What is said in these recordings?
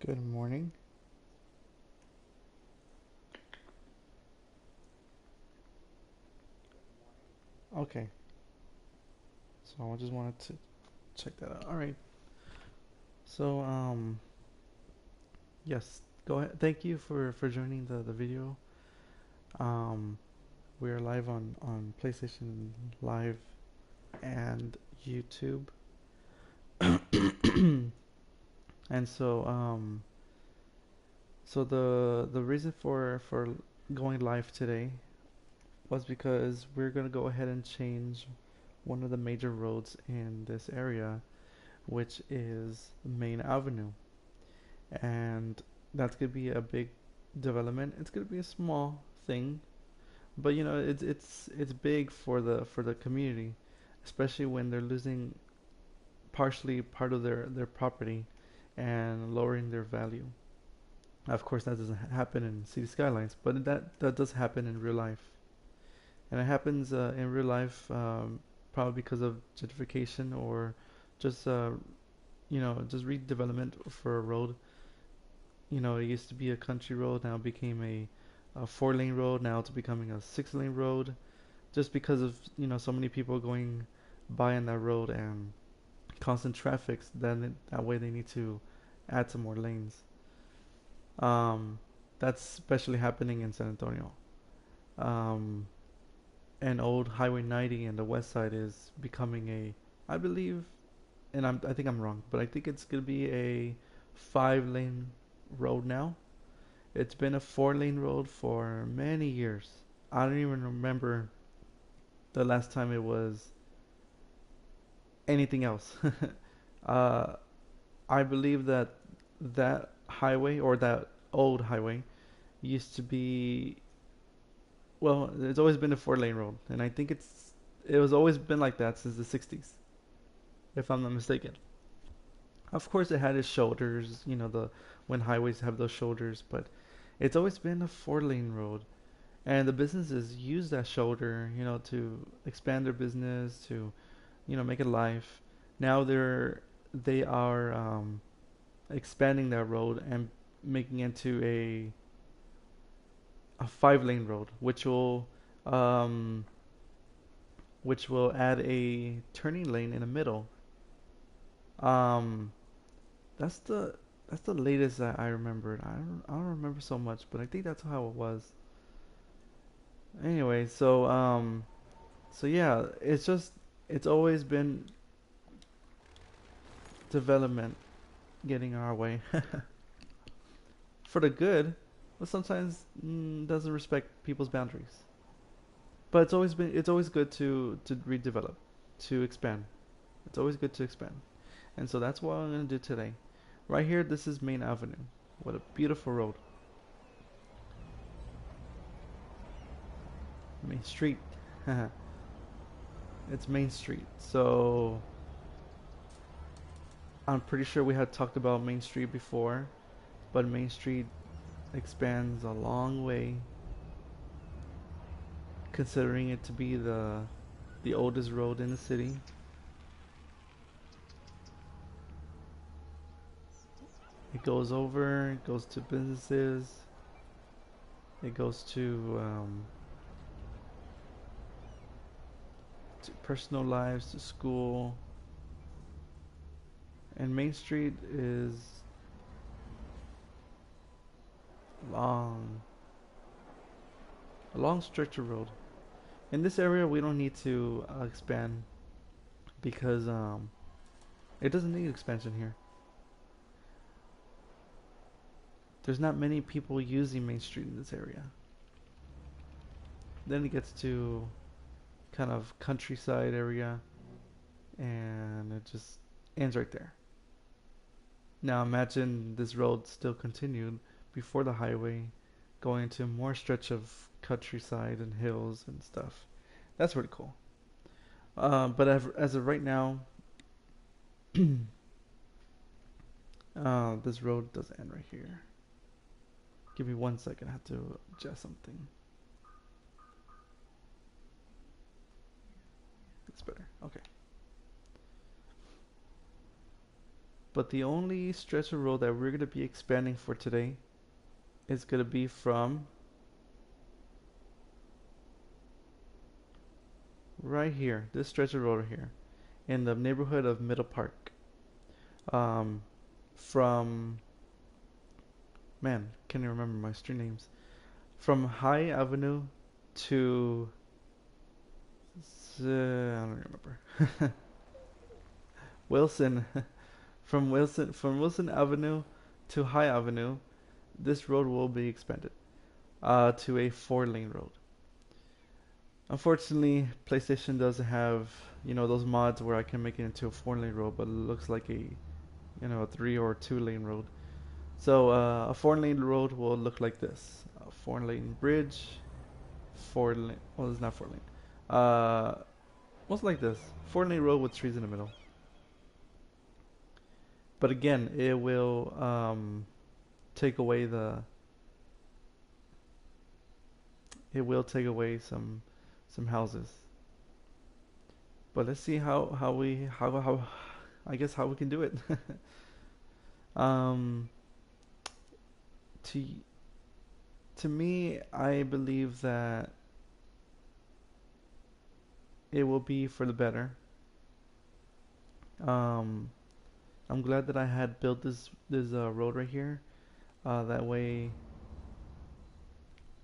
Good morning. Okay, so I just wanted to check that out. All right. So yes, go ahead. Thank you for joining the video. Um, we are live on PlayStation Live and YouTube. And so the reason for going live today was because we're gonna go ahead and change one of the major roads in this area, which is Main Avenue. And that's gonna be a big development. It's gonna be a small thing, but it's big for the community, especially when they're losing partially part of their property and lowering their value. Of course, that doesn't happen in city skylines, but that does happen in real life, and it happens in real life, probably because of gentrification or just just redevelopment for a road. It used to be a country road, now it became a four-lane road, now it's becoming a six-lane road, just because of, so many people going by on that road and constant traffic, then that way they need to add some more lanes. Um, that's especially happening in San Antonio. Um, and old Highway 90 and the west side is becoming I believe, and I think I'm wrong, but I think it's gonna be a five-lane road now. It's been a four-lane road for many years. I don't even remember the last time it was anything else. uh, I believe that that highway or that old highway used to be, well, it's always been a four-lane road, and I think it was always been like that since the 60s, if I'm not mistaken. Of course, it had its shoulders, the when highways have those shoulders, but it's always been a four-lane road. And the businesses use that shoulder, to expand their business, to make it life. Now they are expanding that road and making it into a five-lane road, um, which will add a turning lane in the middle. Um, that's the latest that I remembered. I don't remember so much, but I think that's how it was. Anyway, so yeah, it's always been development getting our way for the good, but sometimes doesn't respect people's boundaries. But it's always good to redevelop, to expand. It's always good to expand, and so that's what I'm gonna do today. Right here, this is Main Avenue. What a beautiful road, Main Street. It's Main Street. So I'm pretty sure we had talked about Main Street before, but Main Street expands a long way, considering it to be the oldest road in the city. It goes to businesses, it goes to personal lives, to school, and Main Street is long, a long stretch of road. In this area, we don't need to expand because it doesn't need expansion here. There's not many people using Main Street in this area. Then it gets to kind of countryside area, and it just ends right there. Now imagine this road still continued before the highway, going to more stretch of countryside and hills and stuff. That's pretty cool. But as of right now, this road does end right here. Give me 1 second. I have to adjust something. That's better. Okay. But the only stretch of road that we're gonna be expanding for today is gonna be from right here, this stretch of road right here, in the neighborhood of Middle Park. Um, from man, can't even remember my street names. From High Avenue to I don't remember. Wilson, from Wilson Avenue to High Avenue, this road will be expanded to a four-lane road. Unfortunately, PlayStation doesn't have those mods where I can make it into a four-lane road, but it looks like a three or two-lane road. So a four-lane road will look like this: a four-lane bridge, four lane. Well, it's not four lane. What's like this? Four-lane road with trees in the middle. But again, it will take away the. It will take away some houses. But let's see how I guess how we can do it. um, to to me, I believe that it will be for the better. Um, I'm glad that I had built this road right here. That way,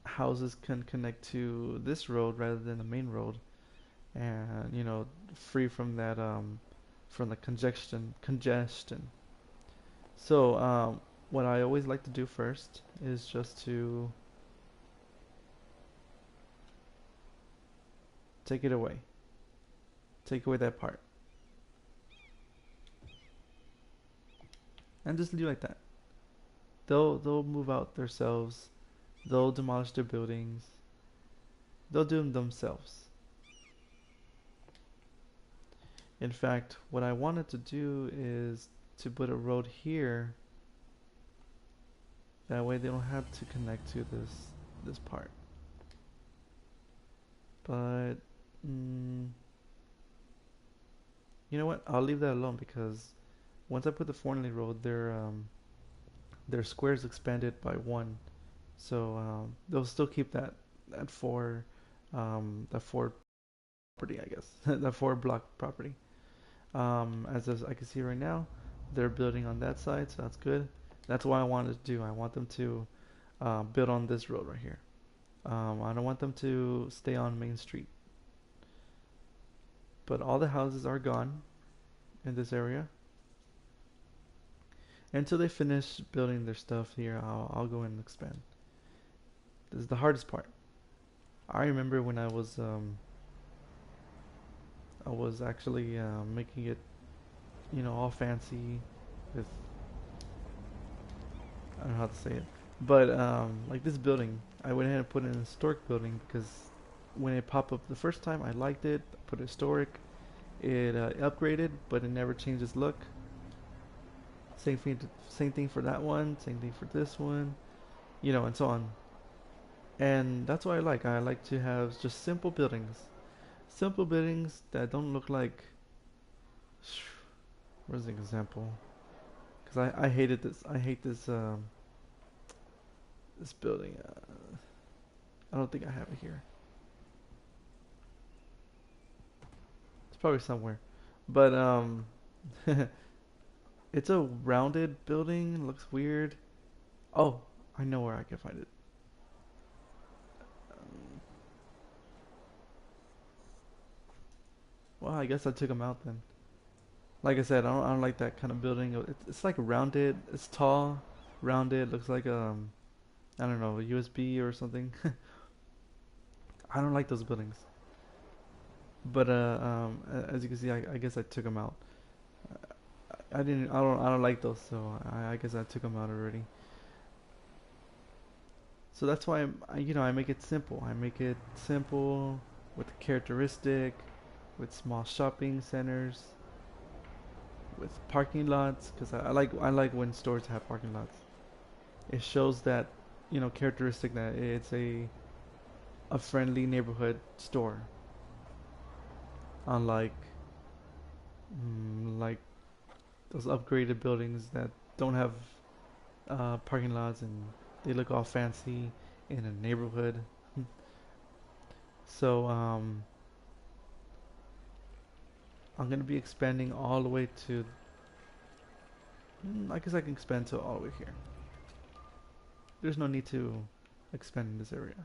houses can connect to this road rather than the main road, and free from the congestion. So what I always like to do first is just to take it away, take away that part, and just leave it like that. They'll move out themselves. They'll demolish their buildings. They'll do them themselves. In fact, what I wanted to do is to put a road here. That way they don't have to connect to this part. But you know what? I'll leave that alone because once I put the four-lane road, their squares expanded by one, so they'll still keep that four property, I guess, that four block property. As I can see right now, they're building on that side, so that's good. That's what I wanted to do. I want them to build on this road right here. I don't want them to stay on Main Street. But all the houses are gone in this area. Until they finish building their stuff here, I'll go and expand. This is the hardest part. I remember when I was actually making it, all fancy with I don't know how to say it, but like this building, I went ahead and put in a historic building because when it popped up the first time, I liked it. I put historic. It upgraded, but it never changed its look. Same thing for that one. Same thing for this one. And so on. And that's what I like. I like to have just simple buildings that don't look like. Where's the example? Because I hated this. I hate this building. I don't think I have it here. It's probably somewhere, but it's a rounded building. Looks weird. Oh, I know where I can find it. Um, well, I guess I took them out then. Like I said, I don't like that kind of building. It's like rounded. It's tall, rounded. Looks like I don't know, a USB or something. I don't like those buildings. But as you can see, I guess I took them out. I didn't. I don't like those, so I guess I took them out already. So that's why I make it simple. I make it simple with characteristic, with small shopping centers, with parking lots, because I like when stores have parking lots. It shows that characteristic that it's a friendly neighborhood store, unlike like those upgraded buildings that don't have parking lots and they look all fancy in a neighborhood. So I'm gonna be expanding all the way to. I guess I can expand to all the way here. There's no need to expand in this area.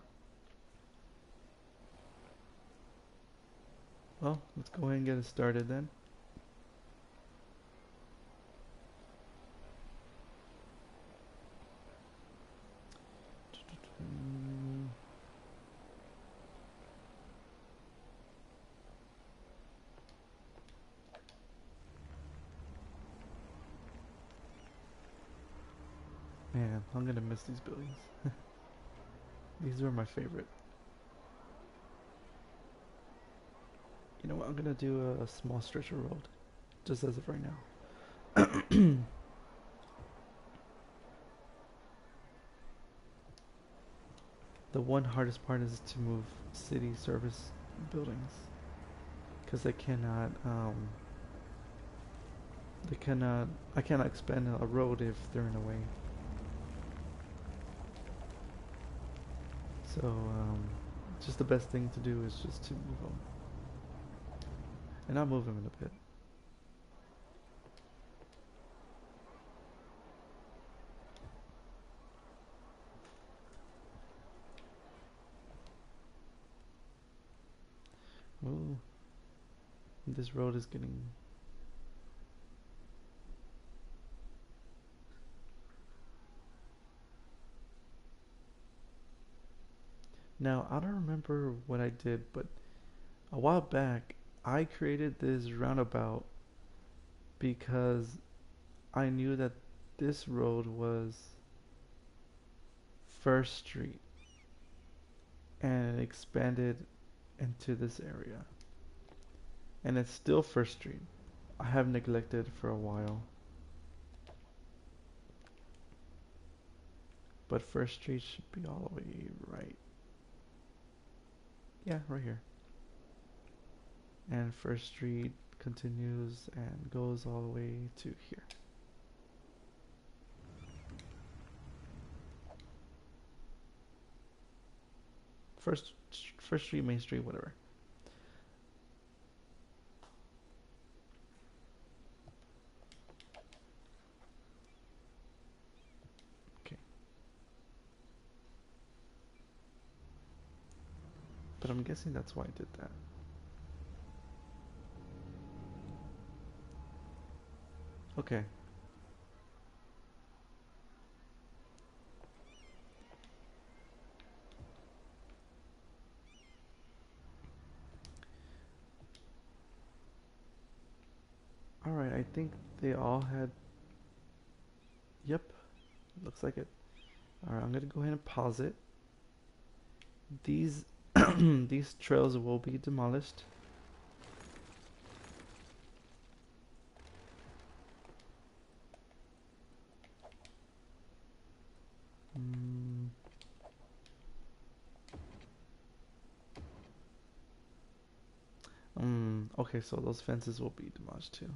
Well, let's go ahead and get it started then. Man, I'm gonna miss these buildings. These were my favorite. You know what? I'm gonna do a small stretch of road, just as of right now. The one hardest part is to move city service buildings, because I cannot expand a road if they're in the way. So, just the best thing to do is just to move them. And I'll move them in a bit. Ooh, this road is getting... Now, I don't remember what I did, but a while back, I created this roundabout because I knew that this road was First Street and it expanded into this area. And it's still First Street. I have neglected for a while. But First Street should be all the way right. Yeah, right here. And First Street continues and goes all the way to here. First Street, Main Street, whatever. Okay. But I'm guessing that's why I did that. Okay. Alright, I think they all had... Yep, looks like it. Alright, I'm gonna go ahead and pause it. These these trails will be demolished. Okay, so those fences will be demolished too.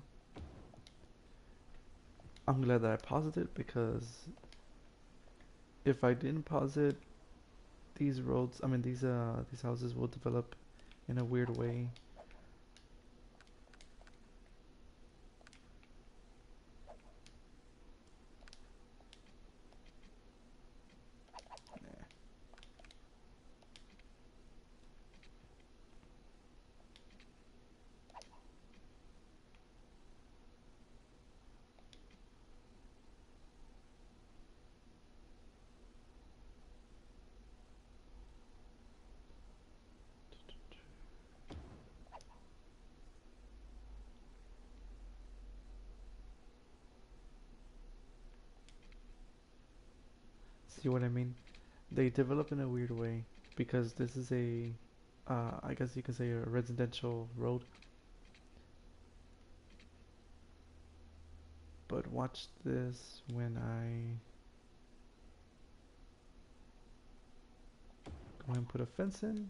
I'm glad that I paused it because if I didn't pause it, these roads, I mean these houses will develop in a weird way. See what I mean? They develop in a weird way because this is a, I guess you could say a residential road. But watch this when I go ahead and put a fence in.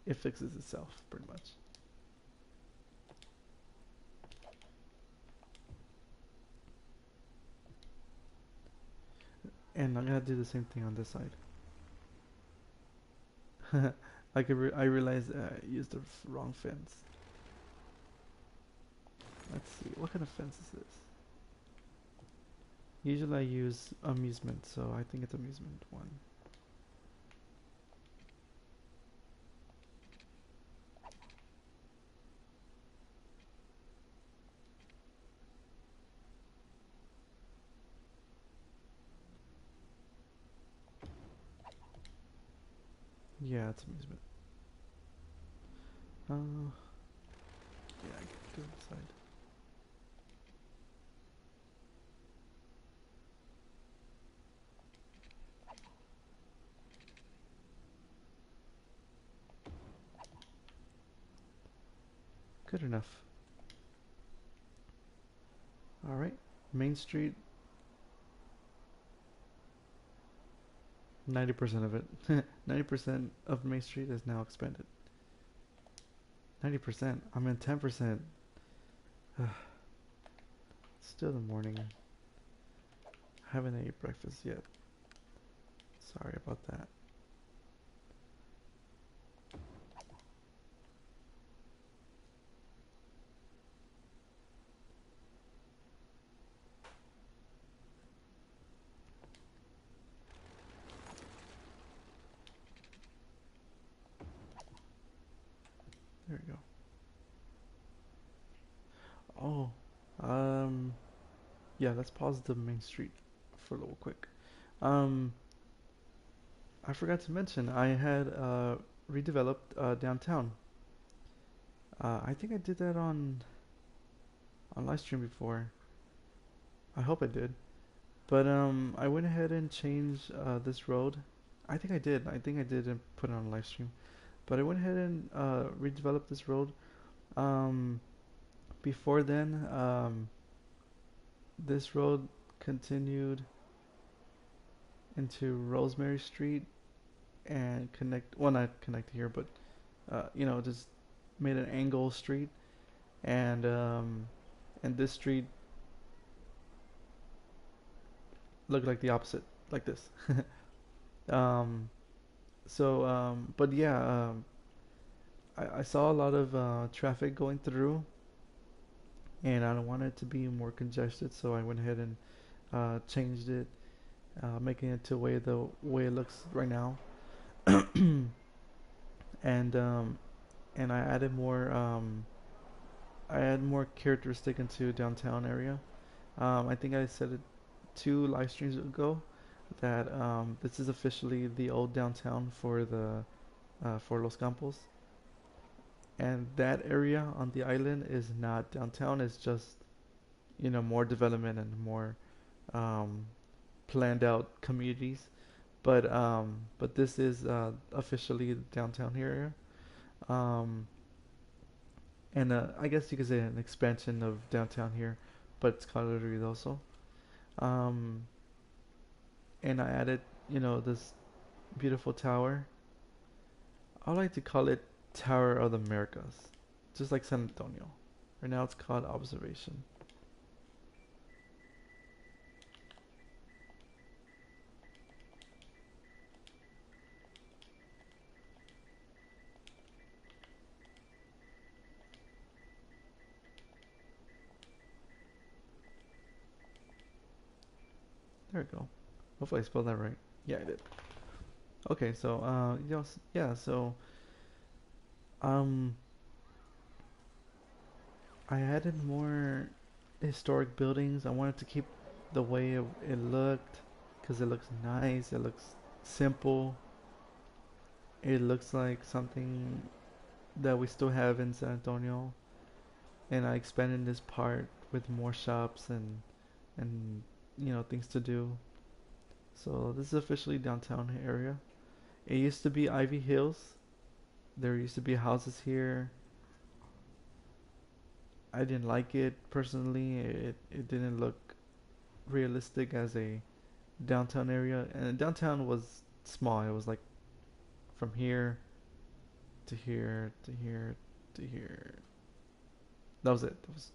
It fixes itself pretty much. And I'm gonna do the same thing on this side. I realized I used the wrong fence. Let's see, what kind of fence is this? Usually I use amusement, so I think it's amusement one. Yeah, it's amusement. Yeah, I can go inside. Good enough. Alright, Main Street, 90% of it. 90% of Main Street is now expanded. 90%? I'm in 10%. Still the morning. Haven't ate breakfast yet. Sorry about that. There we go. Oh, um, yeah, let's pause the Main Street for a little quick. Um, I forgot to mention, I had redeveloped downtown. I think I did that on live stream before. I hope I did. But I went ahead and changed this road. I think I did. I think I did and put it on live stream. But I went ahead and redeveloped this road. Um, Before then, this road continued into Rosemary Street and connect. Well, not connect here, but just made an angle street, and this street looked like the opposite, like this. um, but yeah, I saw a lot of traffic going through, and I don't want it to be more congested, so I went ahead and changed it, making it to the way it looks right now, and I added more. I add more characteristic into downtown area. I think I said it 2 live streams ago that this is officially the old downtown for Los Campos, and that area on the island is not downtown. It's just more development and more um, planned out communities. But this is officially the downtown area, um, and I guess you could say an expansion of downtown here, but it's called also. Um, and I added, this beautiful tower. I like to call it Tower of the Americas, just like San Antonio. Right now it's called Observation. There we go. Hopefully I spelled that right. Yeah, I did. Okay, so yes, yeah, so um, I added more historic buildings. I wanted to keep the way it looked because it looks nice. It looks simple. It looks like something that we still have in San Antonio, and I expanded this part with more shops and things to do. So this is officially downtown area. It used to be Ivy Hills. There used to be houses here. I didn't like it personally. It didn't look realistic as a downtown area, and downtown was small. It was like from here to here to here to here. That was it. That was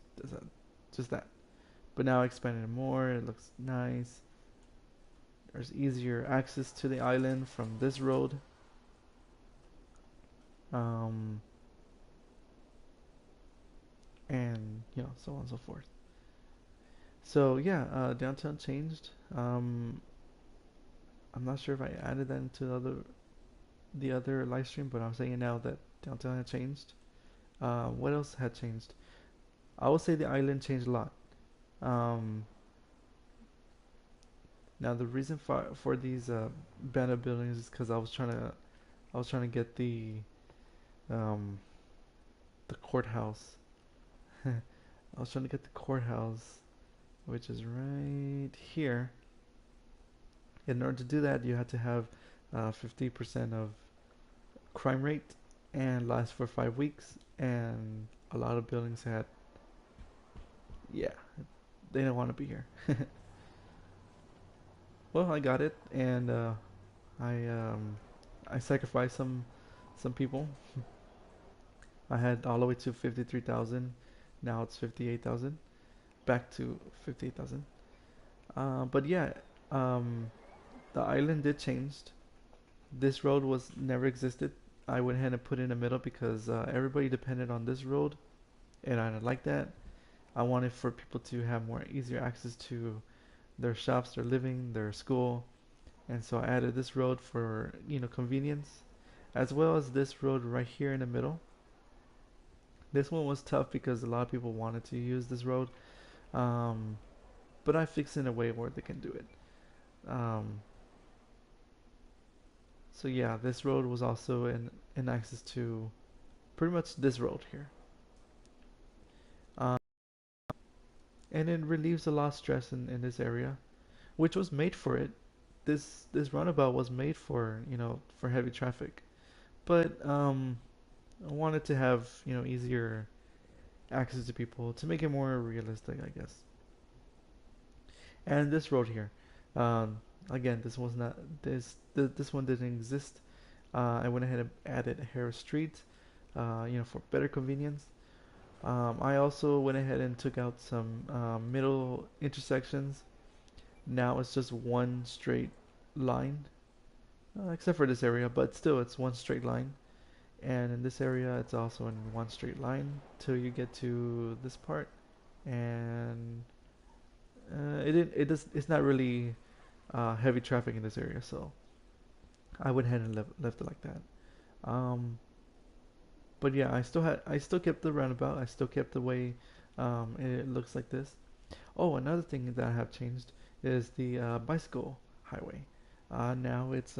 just that. But now I expanded it more. It looks nice. There's easier access to the island from this road. Um, and so on and so forth. So yeah, downtown changed. I'm not sure if I added that into the other live stream, but I'm saying now that downtown had changed. What else had changed? I would say the island changed a lot. Um, Now the reason for these abandoned buildings is because I was trying to get um, the courthouse. I was trying to get the courthouse, which is right here. In order to do that, you had to have 50% of crime rate and last for 5 weeks. And a lot of buildings had, yeah, they didn't want to be here. Well, I got it, and I um, I sacrificed some people. I had all the way to 53,000. Now it's 58,000. Back to 58,000. But yeah, um, the island did change. This road was never existed. I went ahead and put it in the middle because everybody depended on this road, and I didn't like that. I wanted for people to have more easier access to their shops, their living, their school, and so I added this road for convenience, as well as this road right here in the middle. This one was tough because a lot of people wanted to use this road, um, but I fixed it in a way where they can do it. Um, so yeah, this road was also in access to pretty much this road here, um, and it relieves a lot of stress in this area, which was made for it. This runabout was made for heavy traffic, but I wanted to have easier access to people to make it more realistic, I guess. And this road here, um, again, this was not this one didn't exist. I went ahead and added Harris Street, for better convenience. I also went ahead and took out some middle intersections. Now it's just one straight line, except for this area, but still it's one straight line. And in this area, it's also in one straight line till you get to this part, and it's not really heavy traffic in this area, so I went ahead and left it like that. Um, but yeah, I still kept the roundabout. I still kept the way it looks like this. Oh, another thing that I have changed is the bicycle highway. Now it's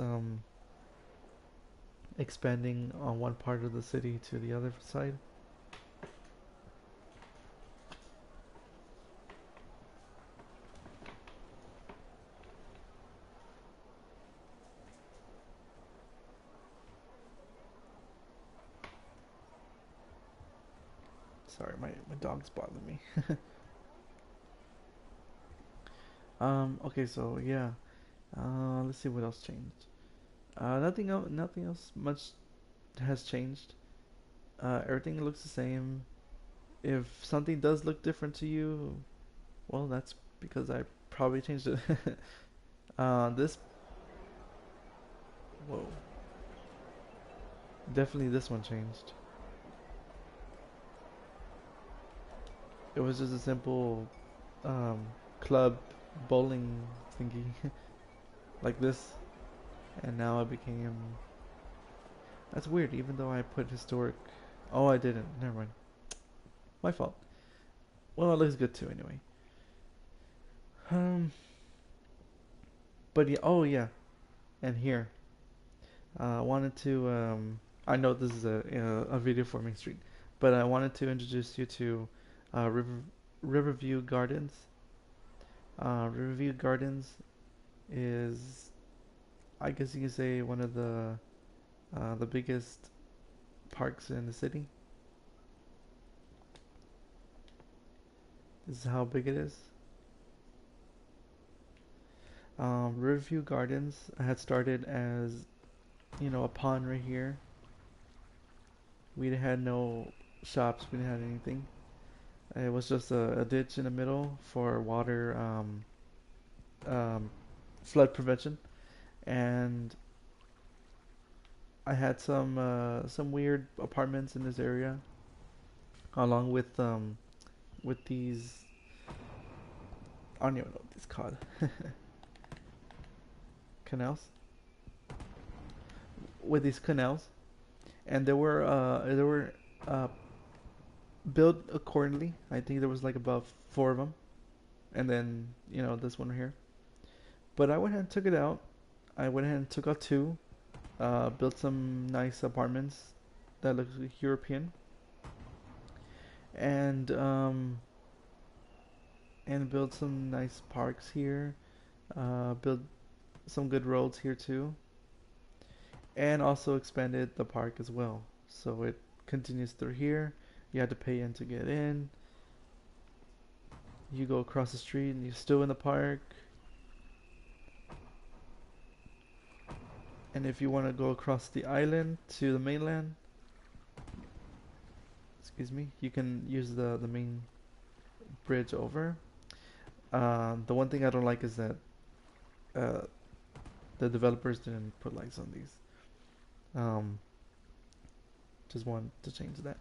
expanding on one part of the city to the other side. Sorry, my dog's bothering me. Okay, so yeah. Let's see what else changed. Nothing else much has changed. Everything looks the same. If something does look different to you, well, that's because I probably changed it. This, whoa, definitely this one changed. It was just a simple um, club bowling thingy like this, and now it became. That's weird. Even though I put historic. Oh, I didn't. Never mind. My fault. Well, it looks good too, anyway. Um, but yeah. Oh yeah. And here, I wanted to. I know this is a video for Main Street, but I wanted to introduce you to Riverview Gardens. Riverview Gardens is, I guess you can say, one of the biggest parks in the city. This is how big it is. Riverview Gardens had started as, a pond right here. We had no shops, we didn't have anything. It was just a ditch in the middle for water, um, flood prevention, and I had some weird apartments in this area, along with these. I don't even know what these called. Canals. With these canals, and they were uh, built accordingly. I think there was like about four of them, and then this one here. But I went ahead and took it out. I went ahead and took out two. Built some nice apartments that look European, and built some nice parks here. Built some good roads here too, and also expanded the park as well. So it continues through here. You had to pay in to get in. You go across the street and you're still in the park. And if you want to go across the island to the mainland, excuse me, you can use the main bridge over. The one thing I don't like is that uh, the developers didn't put lights on these. Um, just want to change that.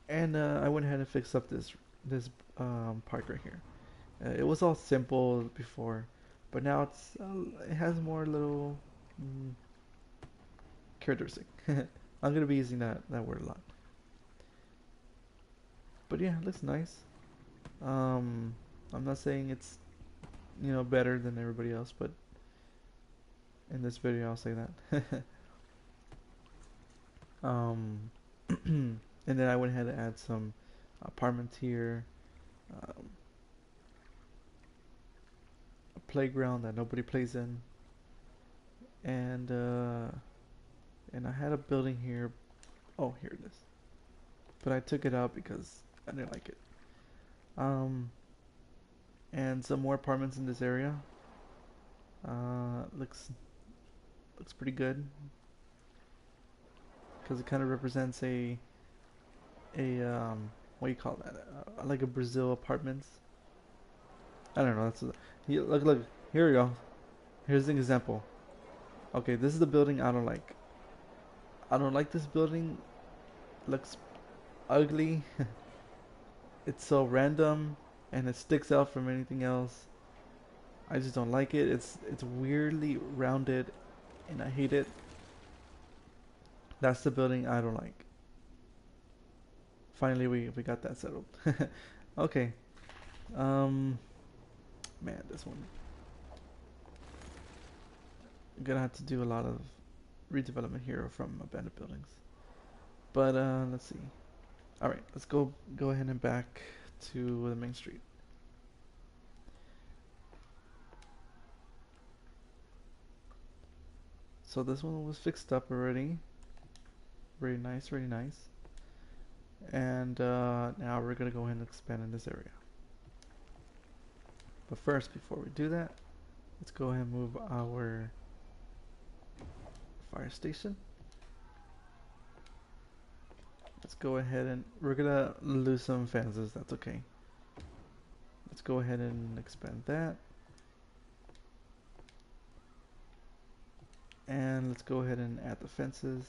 And I went ahead and fixed up this park right here. It was all simple before, but now it has more little mm, characteristic. I'm gonna be using that word a lot. But yeah, it looks nice. Um, I'm not saying it's better than everybody else, but in this video I'll say that. um, and then I went ahead and add some apartments here, um, a playground that nobody plays in, and I had a building here. Oh, here it is. But I took it out because I didn't like it. Um, and some more apartments in this area. Looks pretty good because it kind of represents a what do you call that? Like a Brazil apartments. I don't know. Look. Here we go. Here's an example. Okay, this is the building I don't like. I don't like this building. Looks ugly. It's so random and it sticks out from anything else. I just don't like it. It's weirdly rounded and I hate it. That's the building I don't like. Finally we got that settled. Okay. Um Man, this one. I'm gonna have to do a lot of redevelopment here from abandoned buildings. But let's see. All right, let's go ahead and back to the main street. So this one was fixed up already. Very nice, very nice. And now we're gonna go ahead and expand in this area. But first, before we do that, let's go ahead and move our fire station. Let's go ahead and we're gonna lose some fences. That's okay. Let's go ahead and expand that. And let's go ahead and add the fences.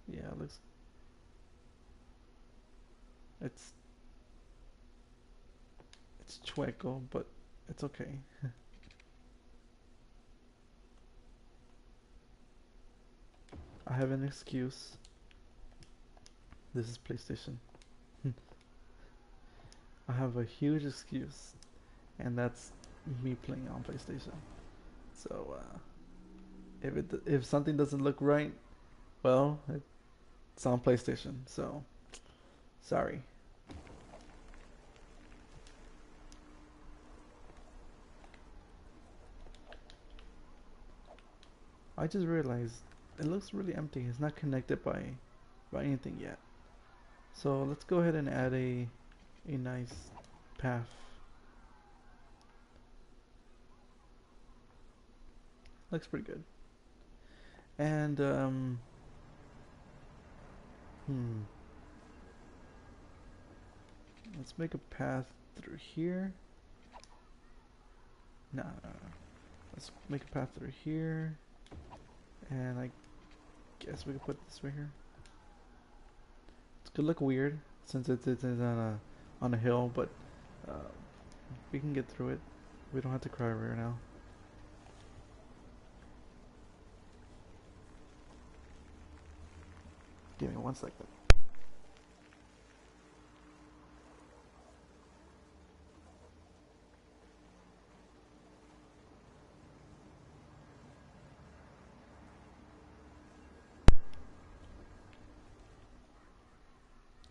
Yeah, it looks. It's chueco, but it's okay. I have an excuse. This is PlayStation. I have a huge excuse, and that's me playing on PlayStation. So if something doesn't look right, well, it's on PlayStation. So sorry. I just realized it looks really empty. It's not connected by anything yet. So let's go ahead and add a nice path. Looks pretty good. And hmm, let's make a path through here. No, no, no. Let's make a path through here, and I guess we can put this right here. It's gonna look weird since it's on a hill, but uh, we can get through it. We don't have to cry right now. Give me 1 second.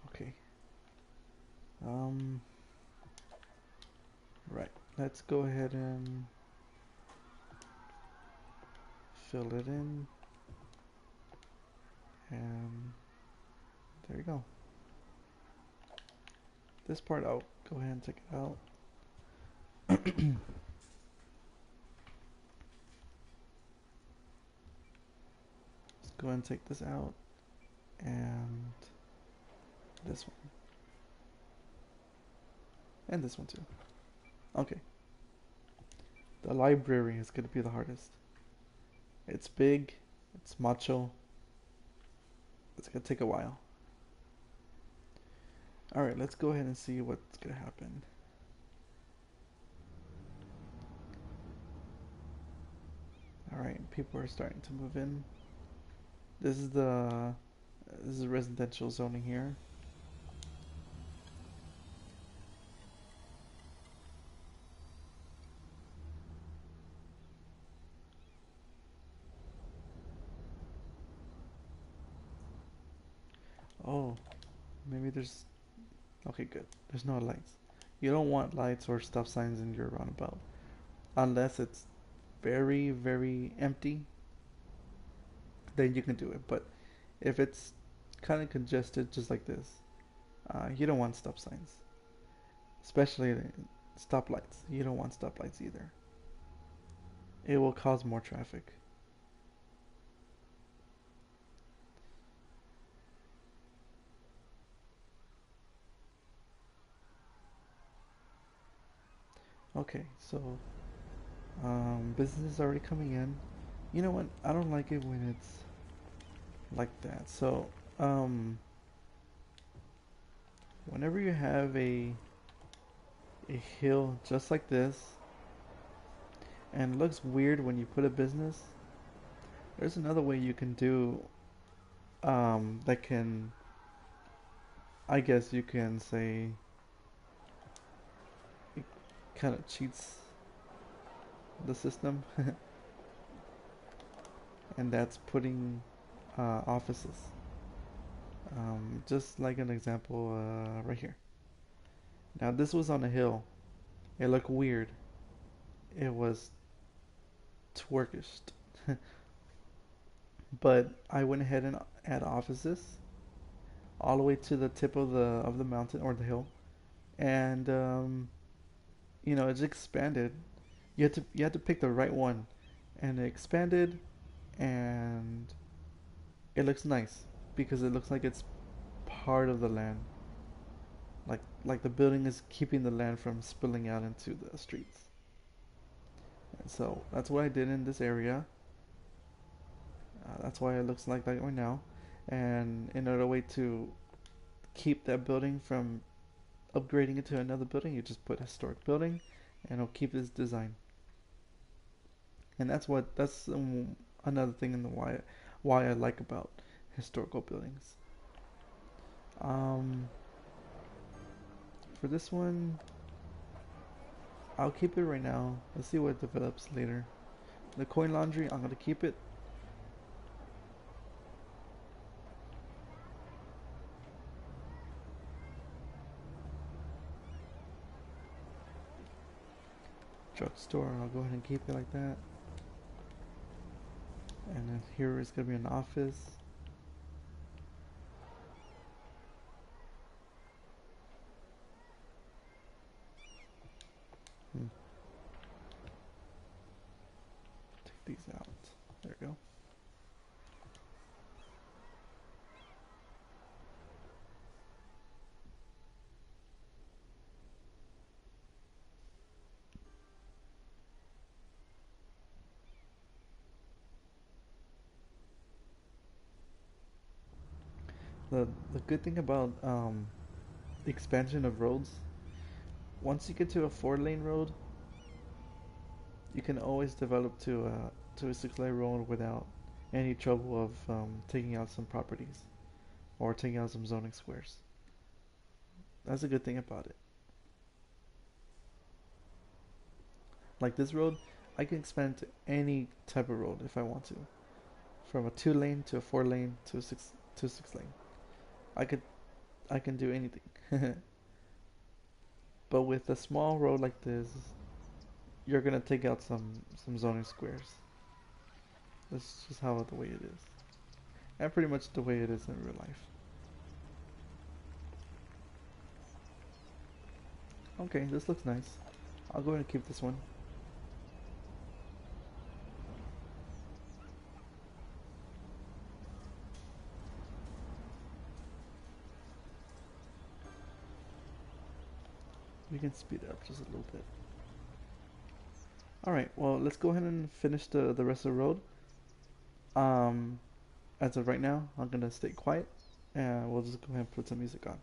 Okay. Right. Let's go ahead and fill it in, and there you go. This part out. Go ahead and take it out. Let's go ahead and take this out, and this one, and this one too. Okay. The library is gonna be the hardest. It's big, it's macho, it's gonna take a while. Alright, let's go ahead and see what's gonna happen. Alright, people are starting to move in. This is residential zoning here. Oh, maybe there's... Okay, good. There's no lights. You don't want lights or stop signs in your roundabout. Unless it's very, very empty, then you can do it. But if it's kind of congested, just like this, you don't want stop signs. Especially stoplights. You don't want stoplights either. It will cause more traffic. Okay, so business is already coming in. You know what? I don't like it when it's like that. So, whenever you have a hill just like this, and it looks weird when you put a business, there's another way you can do that can, I guess you can say, it kind of cheats the system, and that's putting offices. Just like an example right here. Now this was on a hill. It looked weird. It was Turkish, but I went ahead and add offices all the way to the tip of the mountain or the hill, and it expanded. You had to pick the right one, and it expanded, and it looks nice because it looks like it's part of the land. Like the building is keeping the land from spilling out into the streets. And so that's what I did in this area. That's why it looks like that right now. And another way to keep that building from upgrading it to another building, you just put historic building, and it'll keep this design. And that's another thing in the why I like about historical buildings. Um, for this one, I'll keep it right now. Let's see what develops later. The coin laundry, I'm gonna keep it. Drugstore, I'll go ahead and keep it like that. And then here is gonna be an office. Hmm. Take these out. There we go. The good thing about expansion of roads, once you get to a 4 lane road, you can always develop to a 6 lane road without any trouble of taking out some properties or taking out some zoning squares. That's a good thing about it. Like this road, I can expand to any type of road if I want to, from a 2 lane to a 4 lane to a 6 lane. I could I can do anything. But with a small road like this, you're gonna take out some zoning squares. That's just how the way it is, and pretty much the way it is in real life. Okay, this looks nice. I'll go ahead and keep this one. We can speed it up just a little bit. All right. Well, let's go ahead and finish the rest of the road. Um, as of right now, I'm gonna stay quiet, and we'll just go ahead and put some music on.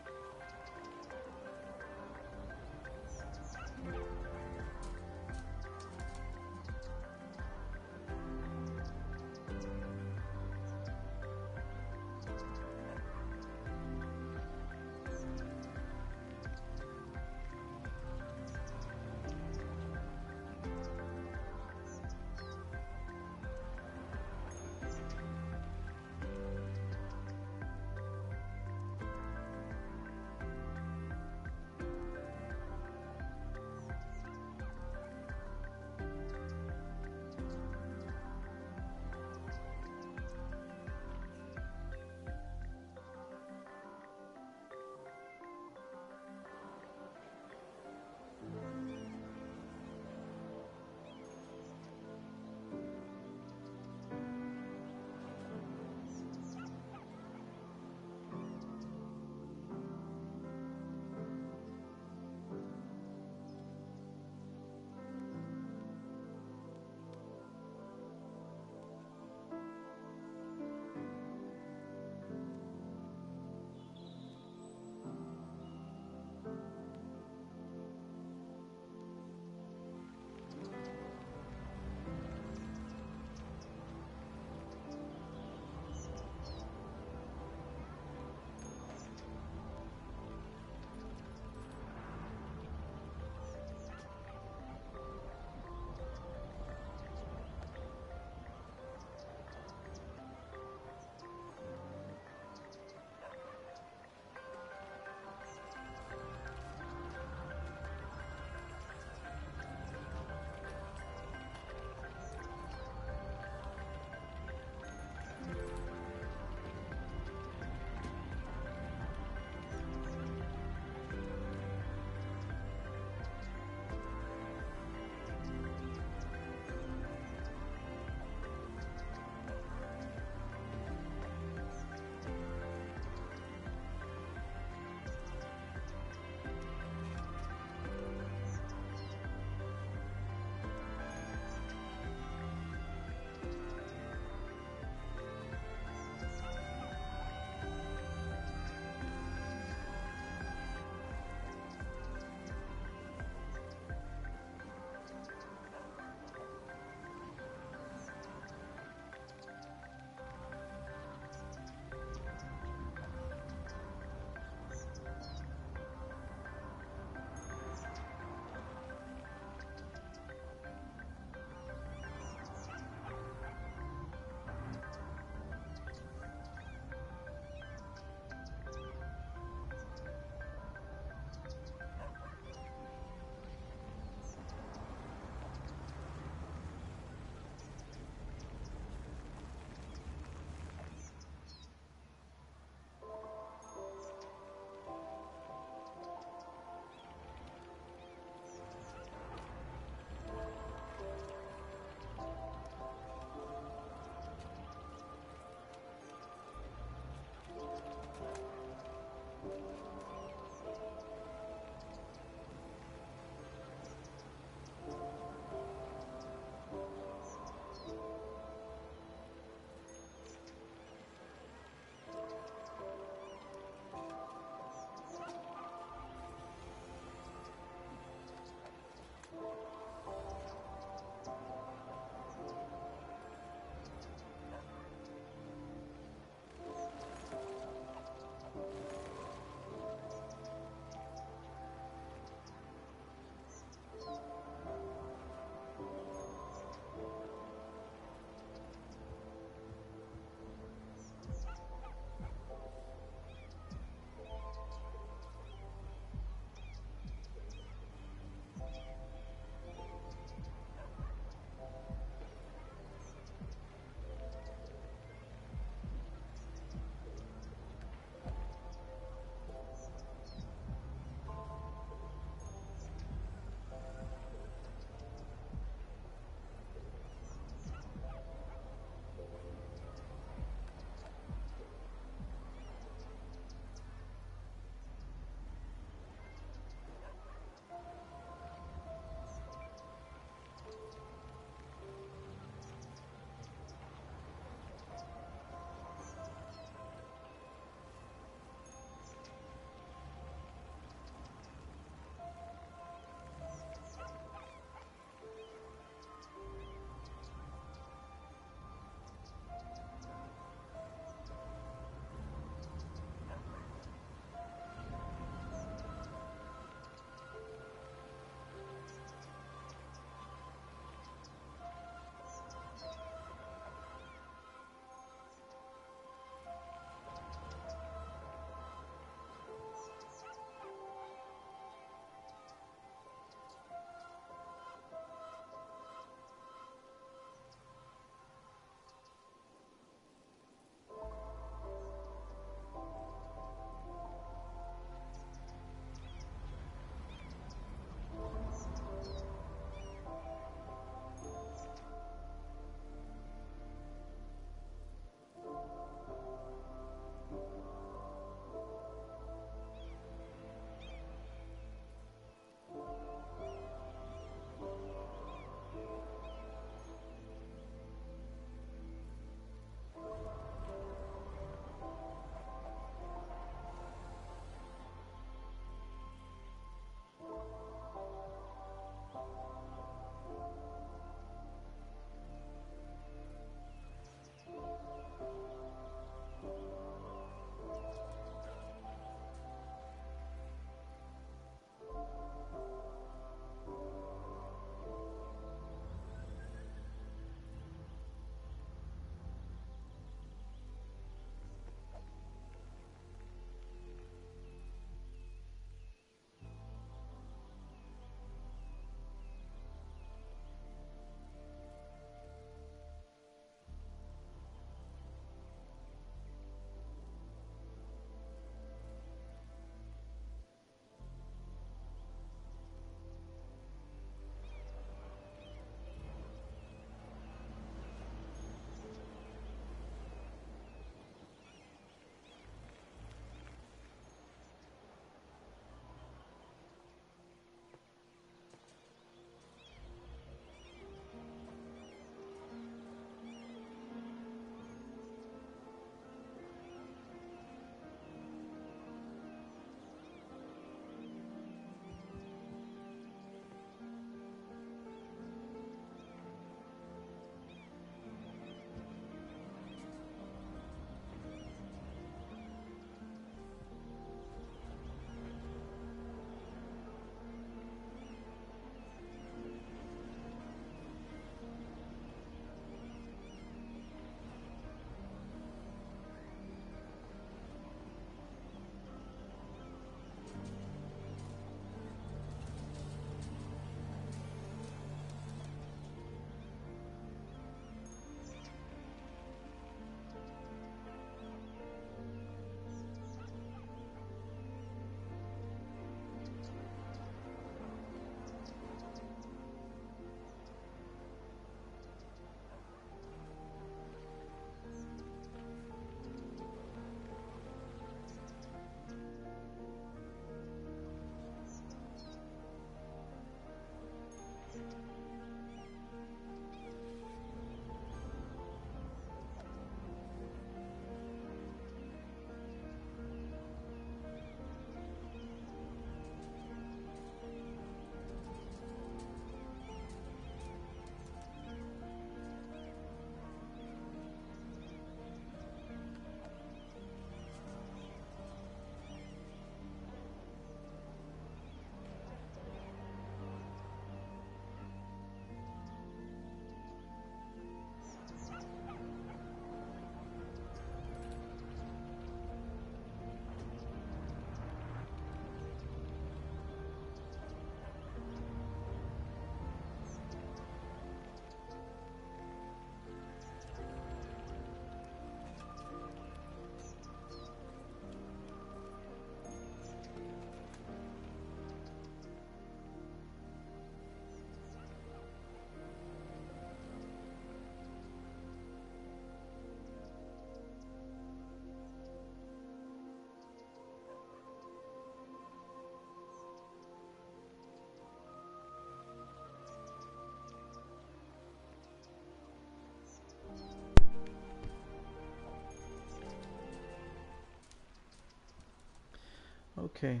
Okay,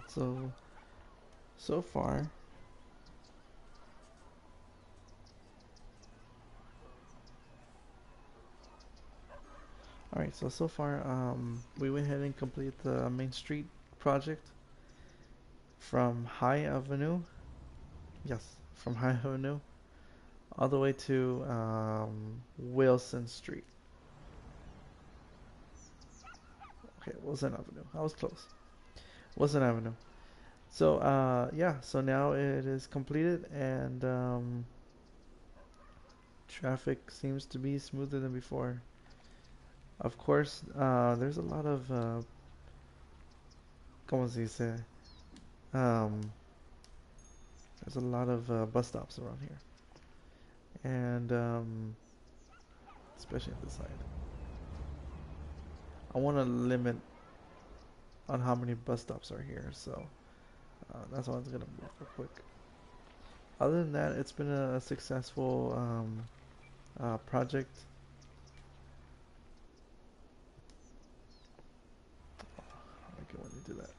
so so far, all right. So far, we went ahead and completed the Main Street project from High Avenue. Yes, from High Avenue all the way to Wilson Street. Okay, Wilson Avenue. I was close. Wilson Avenue. So yeah. So now it is completed, and traffic seems to be smoother than before. Of course, there's a lot of ¿cómo se dice? Um, there's a lot of bus stops around here, and especially at this side. I want to limit on how many bus stops are here, so that's why I was gonna move real quick. Other than that, it's been a successful project. I like it when they do that.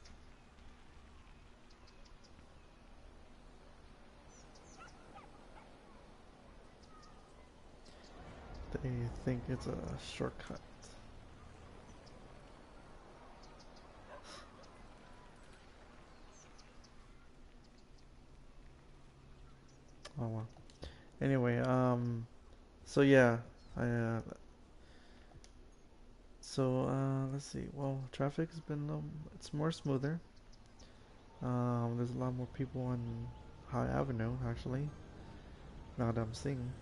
They think it's a shortcut. Oh well. Anyway, so yeah, I let's see. Well, traffic's been it's more smoother. There's a lot more people on High Avenue actually. Now that I'm seeing,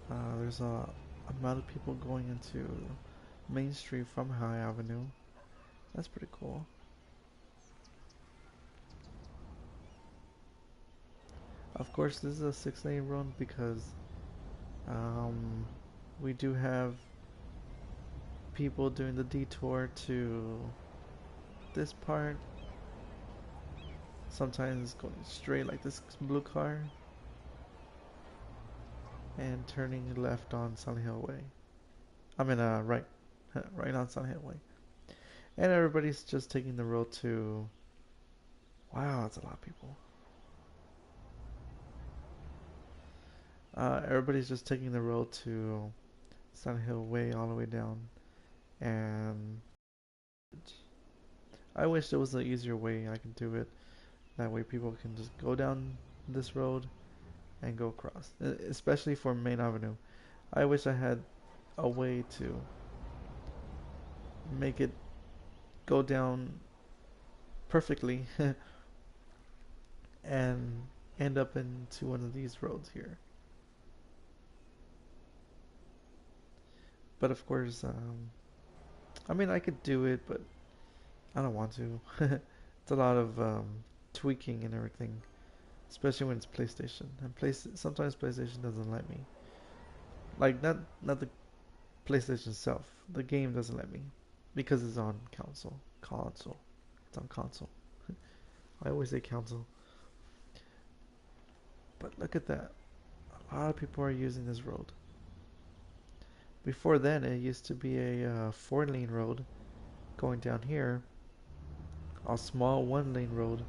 there's a amount of people going into Main Street from High Avenue. That's pretty cool. Of course, this is a 6 lane road because um, we do have people doing the detour to this part. Sometimes going straight like this blue car and turning left on Sun Hill Way. I mean, right, right on Sun Hill Way. And everybody's just taking the road to. Wow, that's a lot of people. Everybody's just taking the road to Sun Hill Way all the way down. And I wish there was an easier way I can do it. That way people can just go down this road and go across, especially for Main Avenue. I wish I had a way to make it go down perfectly and end up into one of these roads here. But of course, I mean, I could do it, but I don't want to. It's a lot of tweaking and everything, especially when it's PlayStation. And sometimes PlayStation doesn't let me. Like not the PlayStation itself. The game doesn't let me because it's on console. Console. It's on console. I always say console. But look at that. A lot of people are using this road. Before then, it used to be a 4 lane road going down here, a small 1 lane road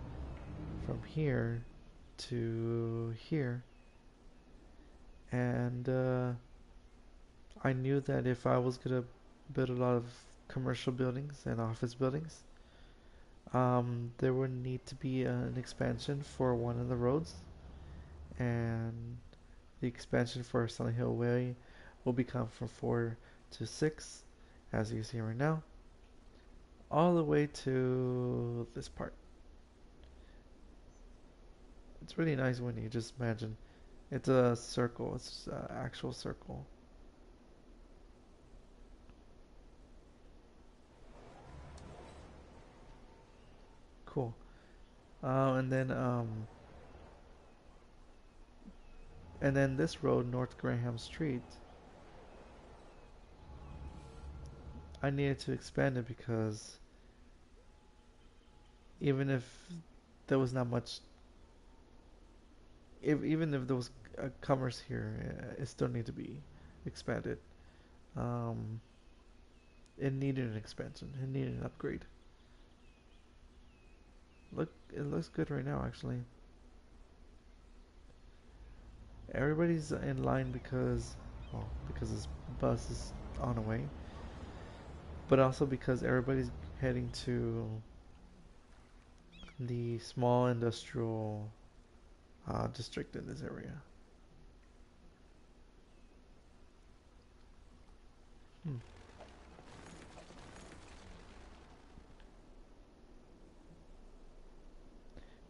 from here to here. And I knew that if I was gonna build a lot of commercial buildings and office buildings, there would need to be an expansion for one of the roads, and the expansion for Sun Hill Way will become from 4 to 6, as you see right now, all the way to this part. It's really nice when you just imagine it's a circle, it's an actual circle. Cool. And then this road, North Graham Street, I needed to expand it because even if there was not much, even if there was commerce here, it still need to be expanded. Um, It needed an expansion. It needed an upgrade. Look, it looks good right now, actually. Everybody's in line because, well, because this bus is on the way, but also because everybody's heading to the small industrial district in this area. Hmm.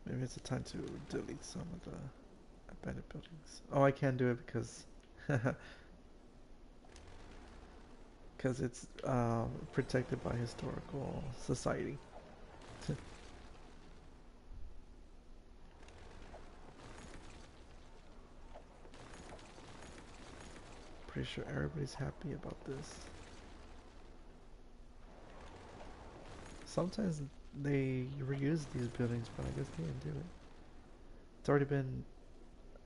Maybe it's a time to delete some of the abandoned buildings. Oh, I can't do it because because it's protected by historical society. Pretty sure everybody's happy about this. Sometimes they reuse these buildings, but I guess they didn't do it. It's already been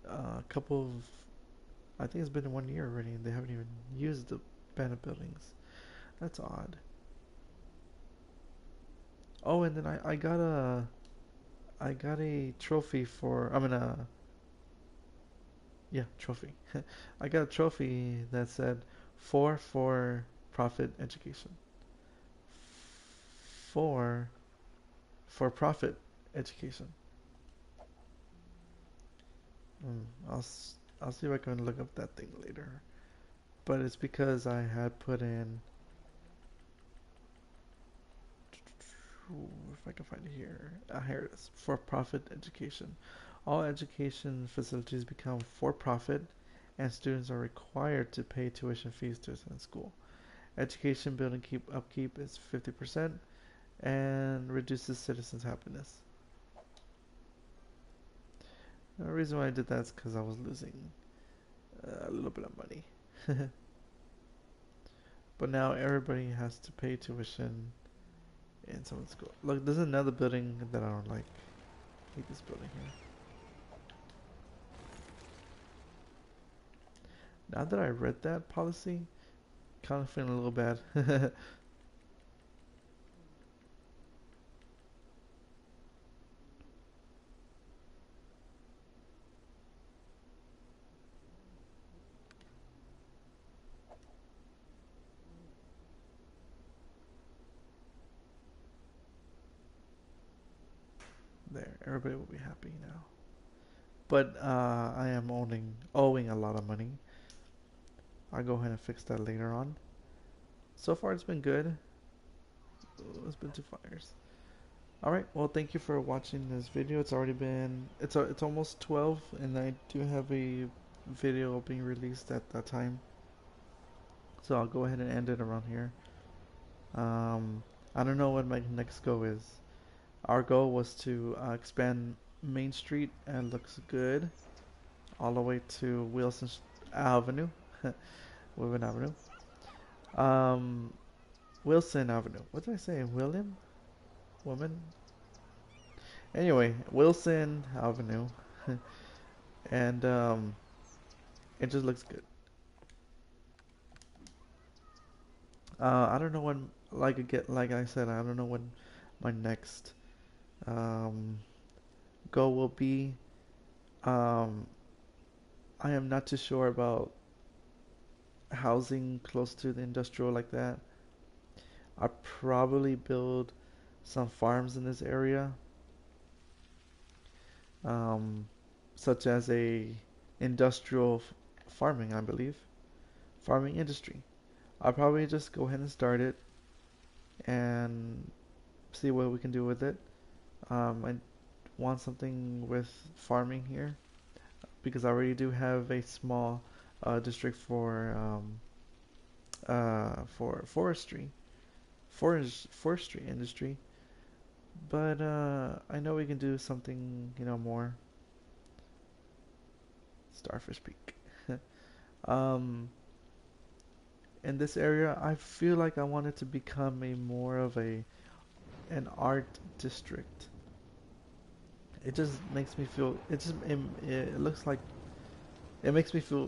a couple of, I think it's been 1 year already, and they haven't even used the abandoned buildings. That's odd. Oh, and then I got a trophy for, I mean, yeah, trophy. I got a trophy that said for profit education. For profit education. Mm, I'll see if I can look up that thing later. But it's because I had put in, if I can find it here. Here it is. For profit education. All education facilities become for profit, and students are required to pay tuition fees to attend school. Education building upkeep is 50% and reduces citizens' happiness. The reason why I did that is because I was losing a little bit of money. But now everybody has to pay tuition in someone's school. Look, there's another building that I don't like. I hate this building here. Now that I read that policy, kind of feeling a little bad. There, everybody will be happy now. But I am owing a lot of money. I'll go ahead and fix that later on. So far, it's been good. It's been 2 fires. All right. Well, thank you for watching this video. It's already been it's almost 12, and I do have a video being released at that time. So I'll go ahead and end it around here. Um, I don't know what my next goal is. Our goal was to expand Main Street, and it looks good all the way to Wilson Avenue, Wilson Avenue. Um, Wilson Avenue. What did I say? William? Woman? Anyway, Wilson Avenue, and it just looks good. I don't know when, like I said, I don't know when my next um, goal will be. Um, I am not too sure about housing close to the industrial like that. I probably build some farms in this area, um, such as a industrial farming, I believe, farming industry. I'll probably just go ahead and start it and see what we can do with it. I want something with farming here because I already do have a small district for forestry industry, but I know we can do something, more. Starfish Peak. um, in this area, I feel like I want it to become a more of an art district. It just makes me feel. It looks like it makes me feel.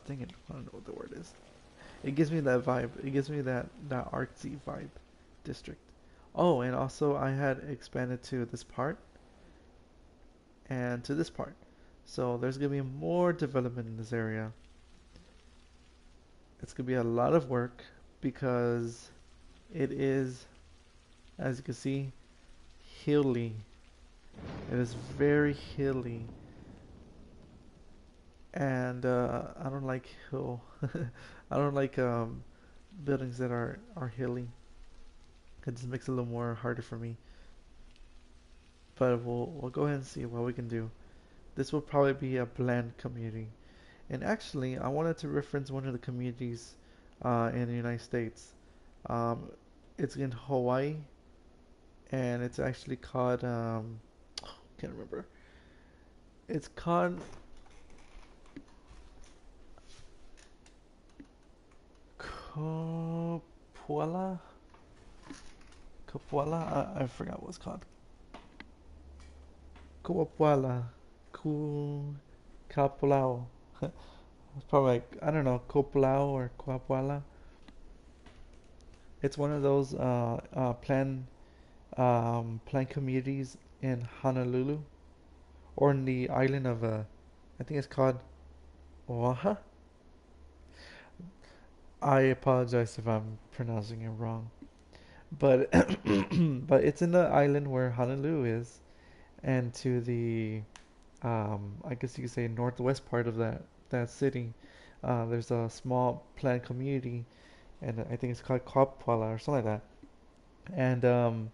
Dang it! I don't know what the word is. It gives me that vibe. It gives me that artsy vibe district. Oh, and also I had expanded to this part and to this part. So there's gonna be more development in this area. It's gonna be a lot of work because it is, as you can see, hilly. It is very hilly, and I don't like hill. I don't like buildings that are hilly. It just makes it a little more harder for me. But we'll go ahead and see what we can do. This will probably be a bland community. And actually, I wanted to reference one of the communities in the United States. Um, it's in Hawaii, and it's actually called can't remember. It's called Kopuala. Kopuala. I forgot what it's called. Kopuala. Ku Kapulao. It's probably like I don't know Kopulao or Kopuala. It's one of those planned communities in Honolulu or in the island of I think it's called Oahu. I apologize if I'm pronouncing it wrong, but but it's in the island where Honolulu is, and to the I guess you could say northwest part of that city, there's a small planned community, and I think it's called Kapwala or something like that, and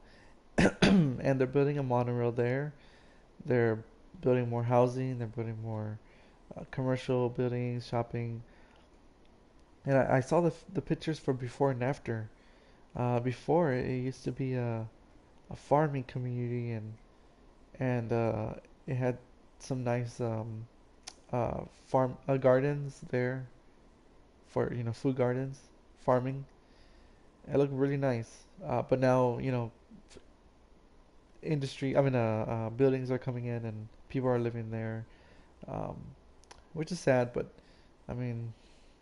and they're building a monorail there. They're building more housing. They're building more commercial buildings, shopping, and I saw the pictures for before and after. Before it used to be a farming community, and it had some nice farm gardens there for food gardens, farming. It looked really nice. But now industry, I mean buildings are coming in and people are living there, um, which is sad. But I mean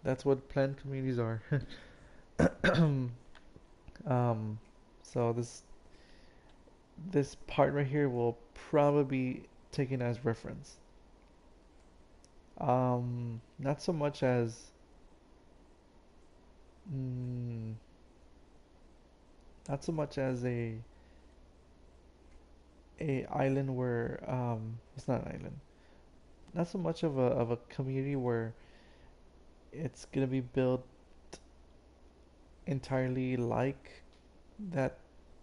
that's what planned communities are. Um, so this part right here will probably be taken as reference. Not so much as mm, not so much as a island where it's not an island. Not so much of a community where it's gonna be built entirely like that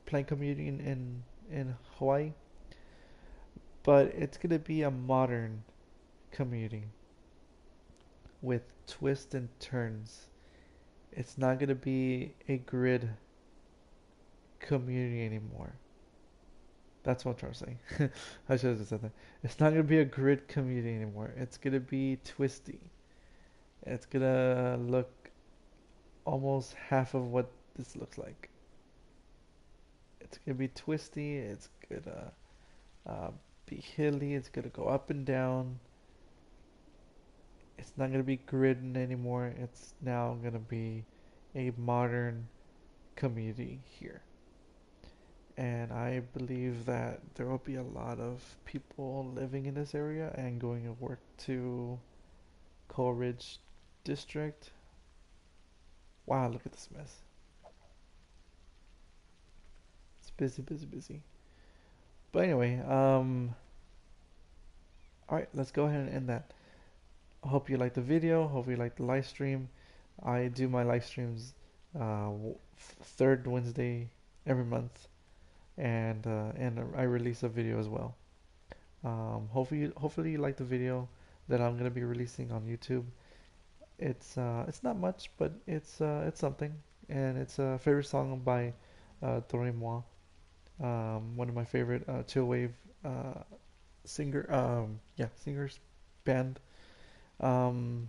planned community in Hawaii, but it's gonna be a modern community with twists and turns. It's not gonna be a grid community anymore. That's what I'm trying to say. I should have just said that. It's not gonna be a grid community anymore. It's gonna be twisty. It's gonna look almost half of what this looks like. It's gonna be twisty. It's gonna uh, be hilly. It's gonna go up and down. It's not gonna be grid anymore. It's now gonna be a modern community here. And I believe that there will be a lot of people living in this area and going to work to Coleridge District. Wow, look at this mess. It's busy, busy, busy. But anyway, alright, let's go ahead and end that. I hope you liked the video. Hope you liked the live stream. I do my live streams third Wednesday every month, and I release a video as well. Hopefully you like the video that I'm gonna be releasing on YouTube. It's not much, but it's something, and it's a favorite song by Moi, one of my favorite chill wave uh, singers band. Um,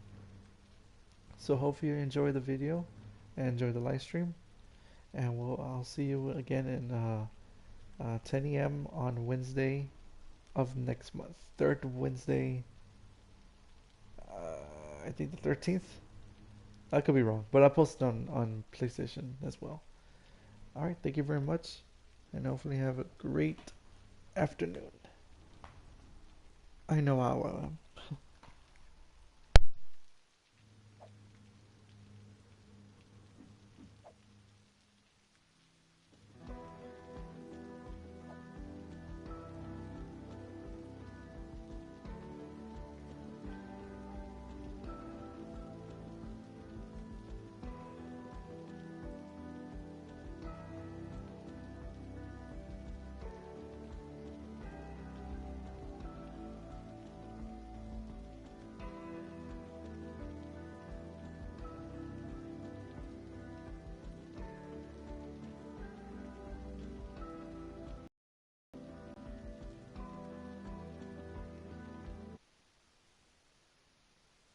so hopefully you enjoy the video and enjoy the live stream, and I'll see you again in 10 a.m. on Wednesday of next month, third Wednesday. I think the 13th. I could be wrong, but I'll post it on PlayStation as well. All right, thank you very much, and hopefully have a great afternoon. I know I will.